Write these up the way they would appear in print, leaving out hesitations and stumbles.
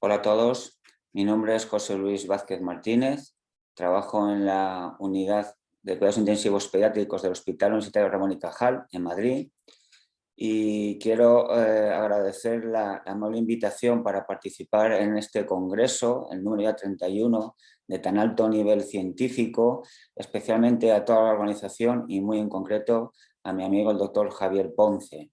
Hola a todos, mi nombre es José Luis Vázquez Martínez, trabajo en la unidad de cuidados intensivos pediátricos del Hospital Universitario Ramón y Cajal, en Madrid, y quiero agradecer la amable invitación para participar en este congreso, el número ya 31, de tan alto nivel científico, especialmente a toda la organización y muy en concreto a mi amigo el doctor Javier Ponce.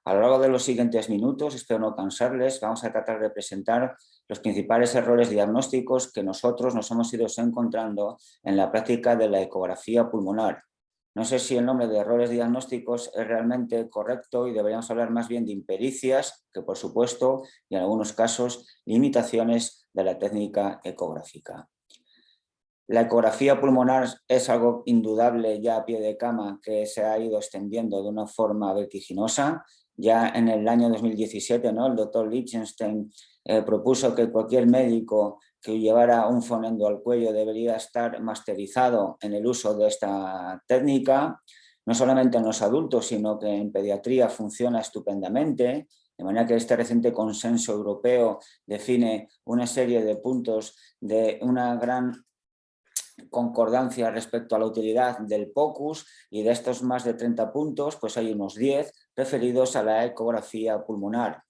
A lo largo de los siguientes minutos, espero no cansarles, vamos a tratar de presentar los principales errores diagnósticos que nosotros nos hemos ido encontrando en la práctica de la ecografía pulmonar. No sé si el nombre de errores diagnósticos es realmente correcto y deberíamos hablar más bien de impericias, que por supuesto, y en algunos casos, limitaciones de la técnica ecográfica. La ecografía pulmonar es algo indudable ya a pie de cama que se ha ido extendiendo de una forma vertiginosa. Ya en el año 2017, ¿no? El doctor Lichtenstein propuso que cualquier médico que llevara un fonendo al cuello debería estar masterizado en el uso de esta técnica, no solamente en los adultos, sino que en pediatría funciona estupendamente, de manera que este reciente consenso europeo define una serie de puntos de una gran concordancia respecto a la utilidad del POCUS, y de estos más de 30 puntos, pues hay unos 10 referidos a la ecografía pulmonar.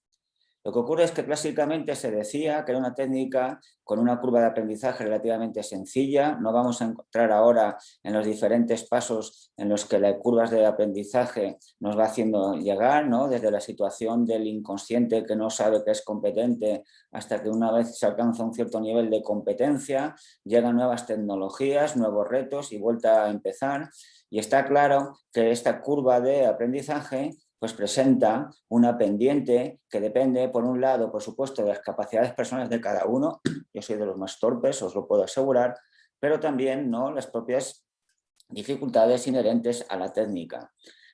Lo que ocurre es que clásicamente se decía que era una técnica con una curva de aprendizaje relativamente sencilla. No vamos a entrar ahora en los diferentes pasos en los que las curvas de aprendizaje nos va haciendo llegar, ¿no? Desde la situación del inconsciente que no sabe que es competente hasta que una vez se alcanza un cierto nivel de competencia, llegan nuevas tecnologías, nuevos retos y vuelta a empezar. Y está claro que esta curva de aprendizaje pues presenta una pendiente que depende, por un lado, por supuesto, de las capacidades personales de cada uno. Yo soy de los más torpes, os lo puedo asegurar, pero también, ¿no?, las propias dificultades inherentes a la técnica.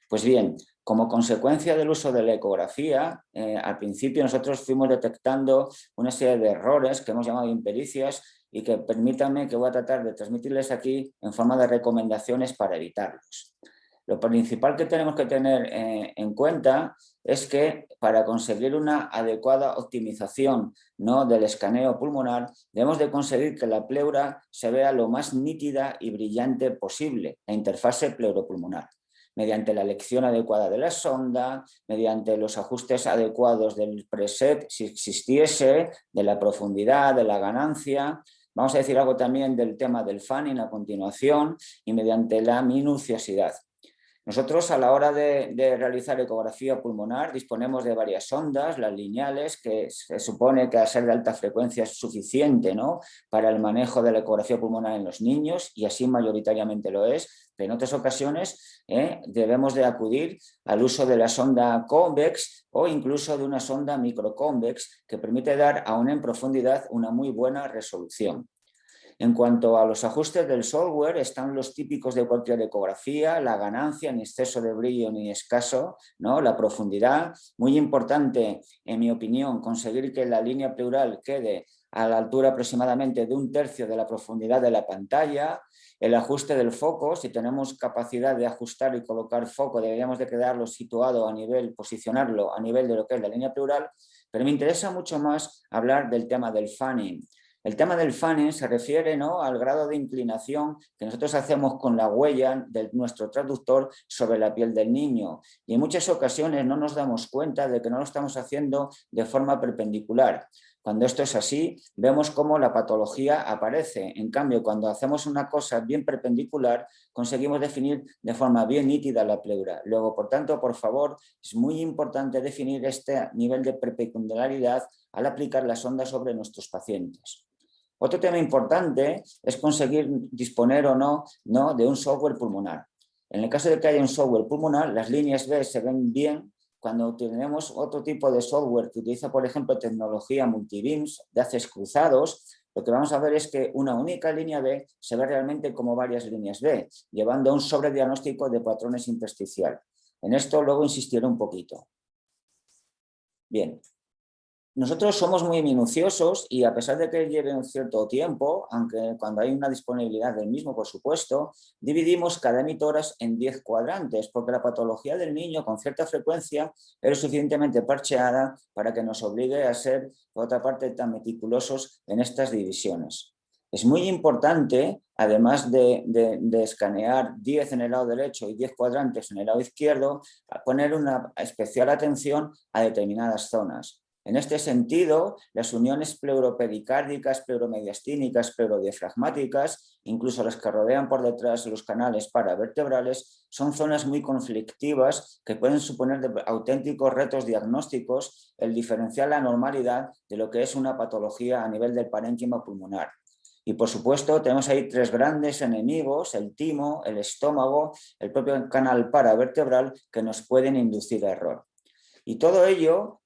Pues bien, como consecuencia del uso de la ecografía, al principio nosotros fuimos detectando una serie de errores que hemos llamado impericias y que permítanme que voy a tratar de transmitirles aquí en forma de recomendaciones para evitarlos. Lo principal que tenemos que tener en cuenta es que para conseguir una adecuada optimización, ¿no?, del escaneo pulmonar, debemos de conseguir que la pleura se vea lo más nítida y brillante posible, la interfase pleuropulmonar, mediante la elección adecuada de la sonda, mediante los ajustes adecuados del preset, si existiese, de la profundidad, de la ganancia. Vamos a decir algo también del tema del fanning a continuación, y mediante la minuciosidad. Nosotros, a la hora de realizar ecografía pulmonar, disponemos de varias sondas, las lineales, que se supone que al ser de alta frecuencia es suficiente, ¿no?, para el manejo de la ecografía pulmonar en los niños, y así mayoritariamente lo es, pero en otras ocasiones debemos de acudir al uso de la sonda convex o incluso de una sonda microconvex que permite dar aún en profundidad una muy buena resolución. En cuanto a los ajustes del software, están los típicos de cualquier ecografía: la ganancia, ni exceso de brillo ni escaso, ¿no?, la profundidad. Muy importante, en mi opinión, conseguir que la línea pleural quede a la altura aproximadamente de 1/3 de la profundidad de la pantalla. El ajuste del foco, si tenemos capacidad de ajustar y colocar foco, deberíamos de quedarlo situado a nivel, posicionarlo a nivel de lo que es la línea pleural, pero me interesa mucho más hablar del tema del fanning. El tema del fanning se refiere, ¿no?, al grado de inclinación que nosotros hacemos con la huella de nuestro traductor sobre la piel del niño, y en muchas ocasiones no nos damos cuenta de que no lo estamos haciendo de forma perpendicular. Cuando esto es así, vemos cómo la patología aparece. En cambio, cuando hacemos una cosa bien perpendicular, conseguimos definir de forma bien nítida la pleura. Luego, por tanto, por favor, es muy importante definir este nivel de perpendicularidad al aplicar la sonda sobre nuestros pacientes. Otro tema importante es conseguir disponer o no de un software pulmonar. En el caso de que haya un software pulmonar, las líneas B se ven bien. Cuando tenemos otro tipo de software que utiliza, por ejemplo, tecnología multibeams de haces cruzados, lo que vamos a ver es que una única línea B se ve realmente como varias líneas B, llevando a un sobrediagnóstico de patrones intersticiales. En esto luego insistiré un poquito. Bien. Nosotros somos muy minuciosos y a pesar de que lleve un cierto tiempo, aunque cuando hay una disponibilidad del mismo, por supuesto, dividimos cada emitoras en 10 cuadrantes, porque la patología del niño con cierta frecuencia es suficientemente parcheada para que nos obligue a ser, por otra parte, tan meticulosos en estas divisiones. Es muy importante, además de escanear 10 en el lado derecho y 10 cuadrantes en el lado izquierdo, poner una especial atención a determinadas zonas. En este sentido, las uniones pleuropericárdicas, pleuromediastínicas, pleurodiafragmáticas, incluso las que rodean por detrás los canales paravertebrales, son zonas muy conflictivas que pueden suponer auténticos retos diagnósticos el diferenciar la normalidad de lo que es una patología a nivel del parénquima pulmonar. Y por supuesto tenemos ahí 3 grandes enemigos, el timo, el estómago, el propio canal paravertebral, que nos pueden inducir a error. Y todo ello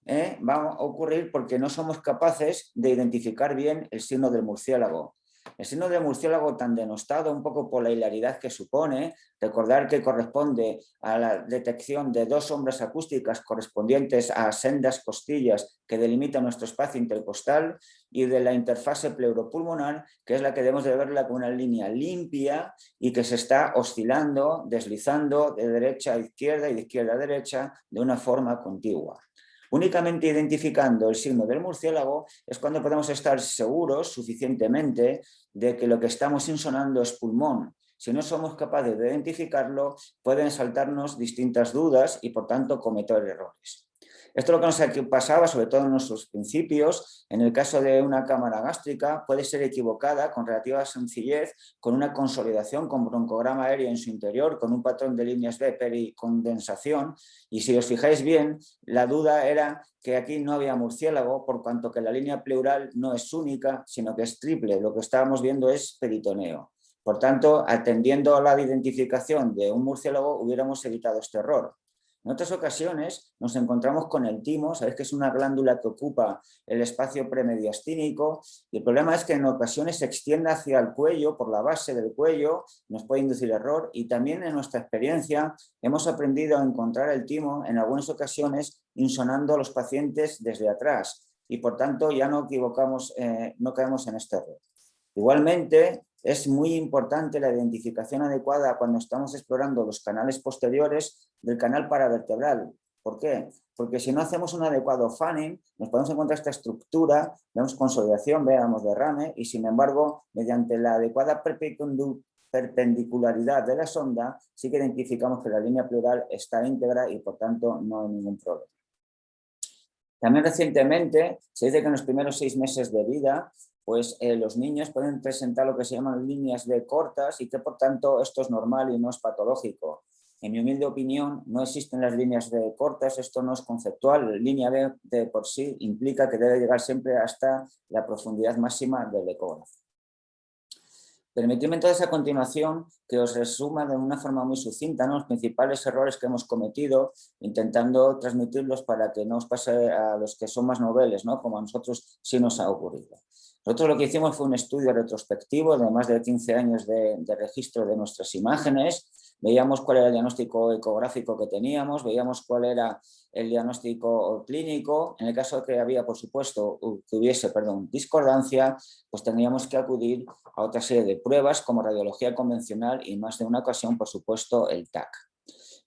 va a ocurrir porque no somos capaces de identificar bien el signo del murciélago. El signo del murciélago tan denostado un poco por la hilaridad que supone, recordar que corresponde a la detección de 2 sombras acústicas correspondientes a sendas costillas que delimitan nuestro espacio intercostal y de la interfase pleuropulmonar, que es la que debemos de verla con una línea limpia y que se está oscilando, deslizando de derecha a izquierda y de izquierda a derecha de una forma contigua. Únicamente identificando el signo del murciélago es cuando podemos estar seguros suficientemente de que lo que estamos insonando es pulmón. Si no somos capaces de identificarlo, pueden saltarnos distintas dudas y por tanto cometer errores. Esto es lo que nos pasaba, sobre todo en nuestros principios. En el caso de una cámara gástrica, puede ser equivocada con relativa sencillez, con una consolidación, con broncograma aéreo en su interior, con un patrón de líneas B pericondensación. Y si os fijáis bien, la duda era que aquí no había murciélago, por cuanto que la línea pleural no es única, sino que es triple. Lo que estábamos viendo es peritoneo. Por tanto, atendiendo a la identificación de un murciélago, hubiéramos evitado este error. En otras ocasiones nos encontramos con el timo, sabéis que es una glándula que ocupa el espacio premediastínico y el problema es que en ocasiones se extiende hacia el cuello, por la base del cuello, nos puede inducir error y también en nuestra experiencia hemos aprendido a encontrar el timo en algunas ocasiones insonando a los pacientes desde atrás y por tanto ya no equivocamos, no caemos en este error. Igualmente, es muy importante la identificación adecuada cuando estamos explorando los canales posteriores del canal paravertebral. ¿Por qué? Porque si no hacemos un adecuado fanning, nos podemos encontrar esta estructura, vemos consolidación, veamos derrame, y sin embargo, mediante la adecuada perpendicularidad de la sonda, sí que identificamos que la línea pleural está íntegra y por tanto no hay ningún problema. También recientemente se dice que en los primeros 6 meses de vida pues los niños pueden presentar lo que se llaman líneas B cortas y que por tanto esto es normal y no es patológico. En mi humilde opinión no existen las líneas B cortas, esto no es conceptual. La línea B de por sí implica que debe llegar siempre hasta la profundidad máxima del ecógrafo. Permitidme entonces a continuación que os resuma de una forma muy sucinta, ¿no?, los principales errores que hemos cometido, intentando transmitirlos para que no os pase a los que son más noveles, ¿no?, como a nosotros sí nos ha ocurrido. Nosotros lo que hicimos fue un estudio retrospectivo de más de 15 años de registro de nuestras imágenes. Veíamos cuál era el diagnóstico ecográfico que teníamos, veíamos cuál era el diagnóstico clínico. En el caso de que había, por supuesto, que hubiese, discordancia, pues tendríamos que acudir a otra serie de pruebas como radiología convencional y más de una ocasión, por supuesto, el TAC.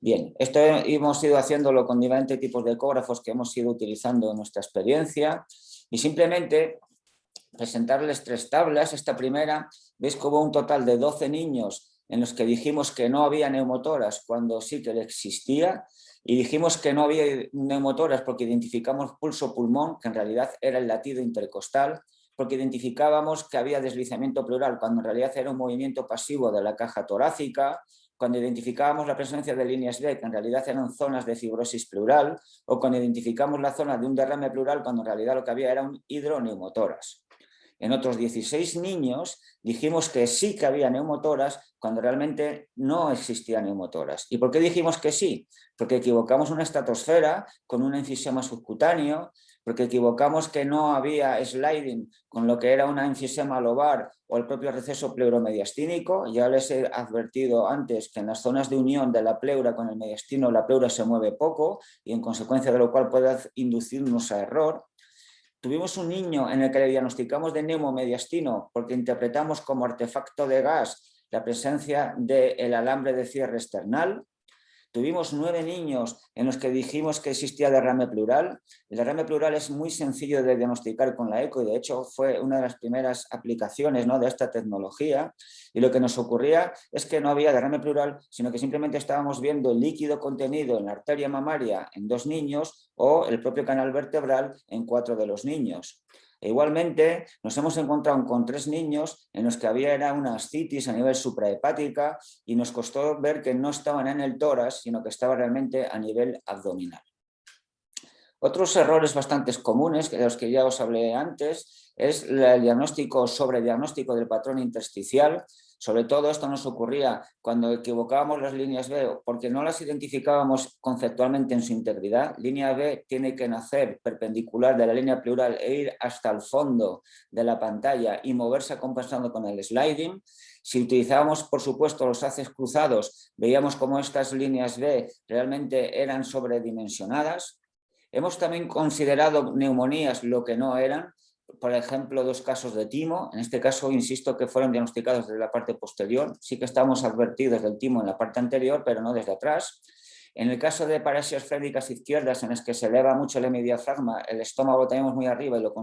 Bien, esto hemos ido haciéndolo con diferentes tipos de ecógrafos que hemos ido utilizando en nuestra experiencia y simplemente presentarles 3 tablas. Esta primera, veis que hubo un total de 12 niños en los que dijimos que no había neumotoras cuando sí que existía y dijimos que no había neumotoras porque identificamos pulso pulmón, que en realidad era el latido intercostal, porque identificábamos que había deslizamiento pleural cuando en realidad era un movimiento pasivo de la caja torácica, cuando identificábamos la presencia de líneas B, que en realidad eran zonas de fibrosis pleural, o cuando identificamos la zona de un derrame pleural, cuando en realidad lo que había era un hidroneumotoras. En otros 16 niños dijimos que sí que había neumotoras cuando realmente no existía neumotoras. ¿Y por qué dijimos que sí? Porque equivocamos una estratosfera con un enfisema subcutáneo, porque equivocamos que no había sliding con lo que era una enfisema lobar o el propio receso pleuromediastínico. Ya les he advertido antes que en las zonas de unión de la pleura con el mediastino la pleura se mueve poco y en consecuencia de lo cual puede inducirnos a error. Tuvimos un niño en el que le diagnosticamos de neumomediastino porque interpretamos como artefacto de gas la presencia del alambre de cierre external. Tuvimos 9 niños en los que dijimos que existía derrame pleural. El derrame pleural es muy sencillo de diagnosticar con la eco y de hecho fue una de las primeras aplicaciones, ¿no?, de esta tecnología. Y lo que nos ocurría es que no había derrame pleural, sino que simplemente estábamos viendo el líquido contenido en la arteria mamaria en 2 niños o el propio canal vertebral en 4 de los niños. E igualmente nos hemos encontrado con 3 niños en los que había una ascitis a nivel suprahepática y nos costó ver que no estaban en el tórax, sino que estaba realmente a nivel abdominal. Otros errores bastante comunes, de los que ya os hablé antes, es el diagnóstico, sobrediagnóstico del patrón intersticial. Sobre todo esto nos ocurría cuando equivocábamos las líneas B porque no las identificábamos conceptualmente en su integridad. Línea B tiene que nacer perpendicular de la línea pleural e ir hasta el fondo de la pantalla y moverse compensando con el sliding. Si utilizábamos, por supuesto, los haces cruzados, veíamos cómo estas líneas B realmente eran sobredimensionadas. Hemos también considerado neumonías lo que no eran. Por ejemplo, 2 casos de timo. En este caso, insisto que fueron diagnosticados desde la parte posterior. Sí que estamos advertidos del timo en la parte anterior, pero no desde atrás. En el caso de paresias frénicas izquierdas, en las que se eleva mucho el hemidiafragma, el estómago lo tenemos muy arriba y lo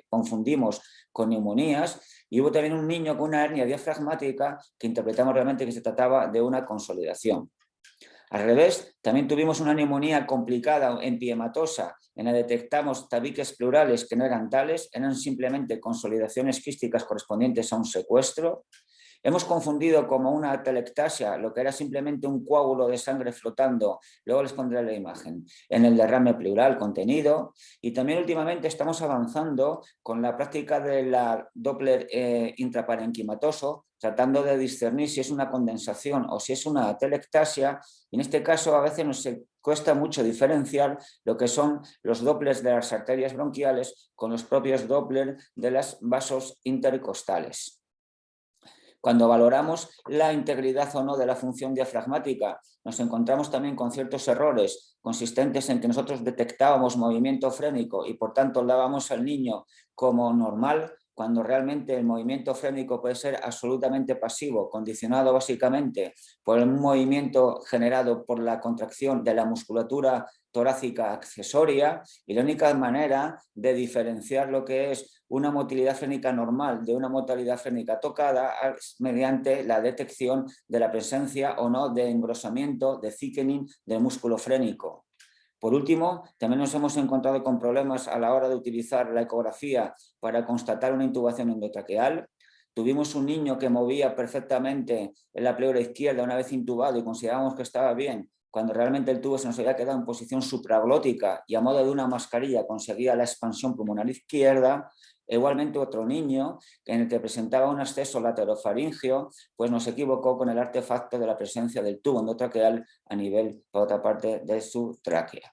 confundimos con neumonías. Y hubo también un niño con una hernia diafragmática que interpretamos realmente que se trataba de una consolidación. Al revés, también tuvimos una neumonía complicada empiematosa, en la que detectamos tabiques pleurales que no eran tales, eran simplemente consolidaciones quísticas correspondientes a un secuestro. Hemos confundido como una atelectasia, lo que era simplemente un coágulo de sangre flotando, luego les pondré la imagen, en el derrame pleural contenido. Y también últimamente estamos avanzando con la práctica de la Doppler intraparenquimatoso, tratando de discernir si es una condensación o si es una atelectasia. Y en este caso a veces nos cuesta mucho diferenciar lo que son los Dopplers de las arterias bronquiales con los propios Doppler de los vasos intercostales. Cuando valoramos la integridad o no de la función diafragmática, nos encontramos también con ciertos errores consistentes en que nosotros detectábamos movimiento frénico y por tanto dábamos al niño como normal, cuando realmente el movimiento frénico puede ser absolutamente pasivo, condicionado básicamente por un movimiento generado por la contracción de la musculatura torácica accesoria, y la única manera de diferenciar lo que es una motilidad frénica normal de una motilidad frénica tocada es mediante la detección de la presencia o no de engrosamiento, de thickening del músculo frénico. Por último, también nos hemos encontrado con problemas a la hora de utilizar la ecografía para constatar una intubación endotraqueal. Tuvimos un niño que movía perfectamente en la pleura izquierda una vez intubado y considerábamos que estaba bien, cuando realmente el tubo se nos había quedado en posición supraglótica y a modo de una mascarilla conseguía la expansión pulmonar izquierda. Igualmente otro niño en el que presentaba un acceso laterofaringeo, pues nos equivocó con el artefacto de la presencia del tubo endotraqueal a nivel, por otra parte, de su tráquea.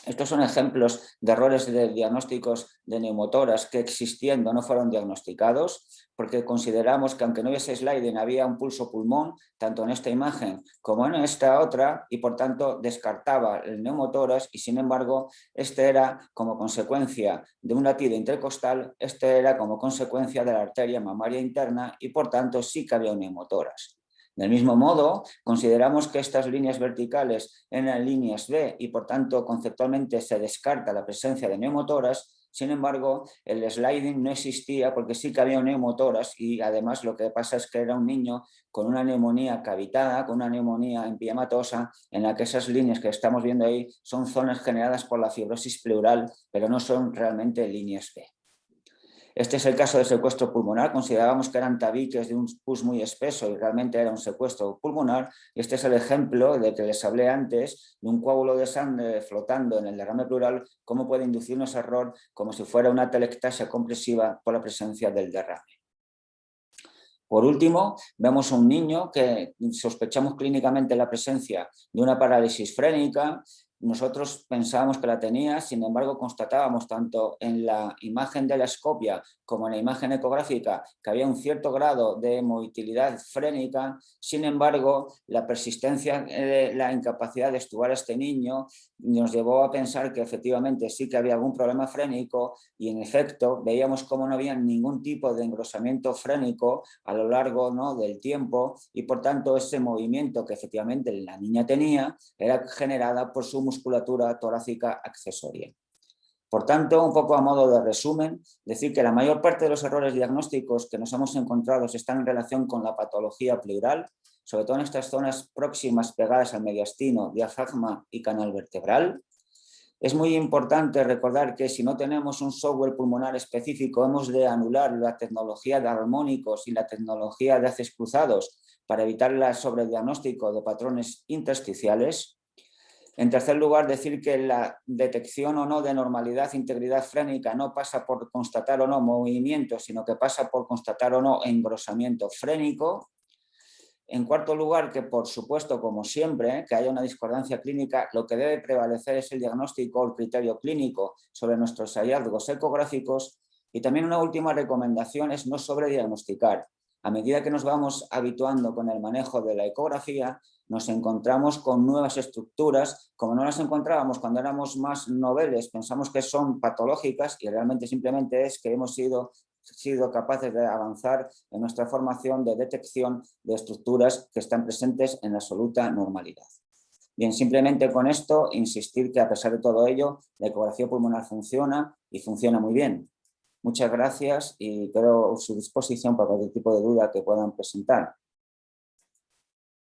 Estos son ejemplos de errores de diagnósticos de neumotoras que existiendo no fueron diagnosticados, porque consideramos que aunque no hubiese sliding había un pulso pulmón, tanto en esta imagen como en esta otra, y por tanto descartaba el neumotoras y sin embargo este era como consecuencia de un latido intercostal, este era como consecuencia de la arteria mamaria interna y por tanto sí que había un neumotoras. Del mismo modo, consideramos que estas líneas verticales eran líneas B y por tanto conceptualmente se descarta la presencia de neumotoras. Sin embargo, el sliding no existía porque sí que había neumotoras y además lo que pasa es que era un niño con una neumonía cavitada, con una neumonía empiematosa, en la que esas líneas que estamos viendo ahí son zonas generadas por la fibrosis pleural, pero no son realmente líneas B. Este es el caso de secuestro pulmonar. Considerábamos que eran tabiques de un pus muy espeso y realmente era un secuestro pulmonar. Y este es el ejemplo del que les hablé antes, de un coágulo de sangre flotando en el derrame pleural, cómo puede inducirnos error como si fuera una atelectasia compresiva por la presencia del derrame. Por último, vemos a un niño que sospechamos clínicamente la presencia de una parálisis frénica, nosotros pensábamos que la tenía, sin embargo constatábamos tanto en la imagen de la escopia como en la imagen ecográfica que había un cierto grado de motilidad frénica. Sin embargo, la persistencia de la incapacidad de extubar a este niño nos llevó a pensar que efectivamente sí que había algún problema frénico, y en efecto veíamos cómo no había ningún tipo de engrosamiento frénico a lo largo, ¿no?, del tiempo, y por tanto ese movimiento que efectivamente la niña tenía era generada por su musculatura torácica accesoria. Por tanto, un poco a modo de resumen, decir que la mayor parte de los errores diagnósticos que nos hemos encontrado están en relación con la patología pleural, sobre todo en estas zonas próximas pegadas al mediastino, diafragma y canal vertebral. Es muy importante recordar que si no tenemos un software pulmonar específico, hemos de anular la tecnología de armónicos y la tecnología de haces cruzados para evitar el sobrediagnóstico de patrones intersticiales. En tercer lugar, decir que la detección o no de normalidad e integridad frénica no pasa por constatar o no movimiento, sino que pasa por constatar o no engrosamiento frénico. En cuarto lugar, que por supuesto, como siempre, que haya una discordancia clínica, lo que debe prevalecer es el diagnóstico o el criterio clínico sobre nuestros hallazgos ecográficos. Y también una última recomendación es no sobrediagnosticar. A medida que nos vamos habituando con el manejo de la ecografía, nos encontramos con nuevas estructuras, como no las encontrábamos cuando éramos más noveles, pensamos que son patológicas, y realmente simplemente es que hemos sido capaces de avanzar en nuestra formación de detección de estructuras que están presentes en absoluta normalidad. Bien, simplemente con esto insistir que a pesar de todo ello, la ecografía pulmonar funciona y funciona muy bien. Muchas gracias y quedo a su disposición para cualquier tipo de duda que puedan presentar.